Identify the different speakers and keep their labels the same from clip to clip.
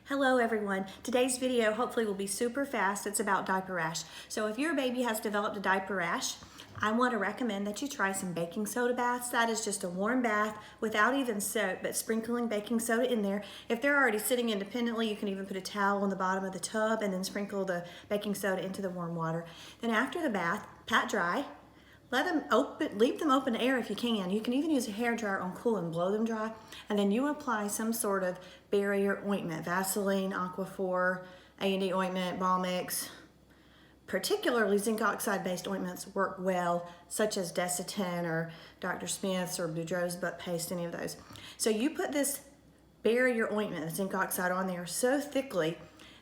Speaker 1: Hello everyone. Today's video hopefully will be super fast. It's about diaper rash. So if your baby has developed a diaper rash, I want to recommend that you try some baking soda baths. That is just a warm bath without even soap, but sprinkling baking soda in there. If they're already sitting independently, you can even put a towel on the bottom of the tub and then sprinkle the baking soda into the warm water. Then after the bath, pat dry. Let them open, leave them open to air if you can. You can even use a hair dryer on cool and blow them dry. And then you apply some sort of barrier ointment, Vaseline, Aquaphor, A&D ointment, Balmix. Particularly zinc oxide based ointments work well, such as Desitin or Dr. Smith's or Boudreaux's butt paste, any of those. So you put this barrier ointment, the zinc oxide, on there so thickly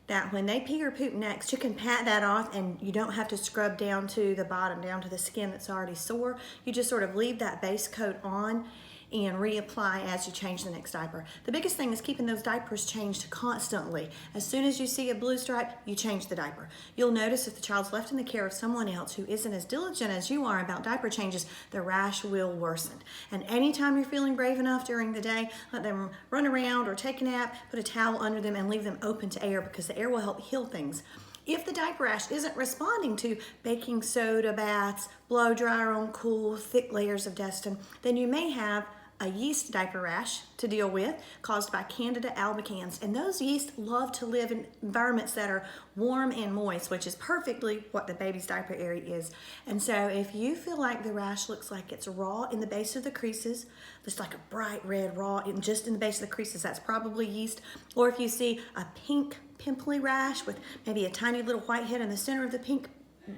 Speaker 1: that when they pee or poop next, you can pat that off and you don't have to scrub down to the bottom, down to the skin that's already sore. You just sort of leave that base coat on and reapply as you change the next diaper. The biggest thing is keeping those diapers changed constantly. As soon as you see a blue stripe, you change the diaper. You'll notice if the child's left in the care of someone else who isn't as diligent as you are about diaper changes, the rash will worsen. And anytime you're feeling brave enough during the day, let them run around or take a nap, put a towel under them and leave them open to air because the air will help heal things. If the diaper rash isn't responding to baking soda baths, blow dryer on cool, thick layers of Desitin, then you may have a yeast diaper rash to deal with caused by Candida albicans. And those yeast love to live in environments that are warm and moist, which is perfectly what the baby's diaper area is. And so if you feel like the rash looks like it's raw in the base of the creases, just like a bright red raw just in the base of the creases, that's probably yeast. Or if you see a pink pimply rash with maybe a tiny little white head in the center of the pink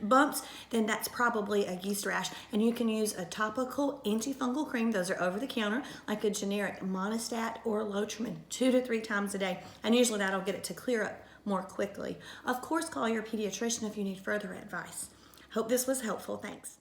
Speaker 1: bumps, then that's probably a yeast rash. And you can use a topical antifungal cream. Those are over the counter, like a generic Monistat or Lotrimin, 2 to 3 times a day. And usually that'll get it to clear up more quickly. Of course, call your pediatrician if you need further advice. Hope this was helpful. Thanks.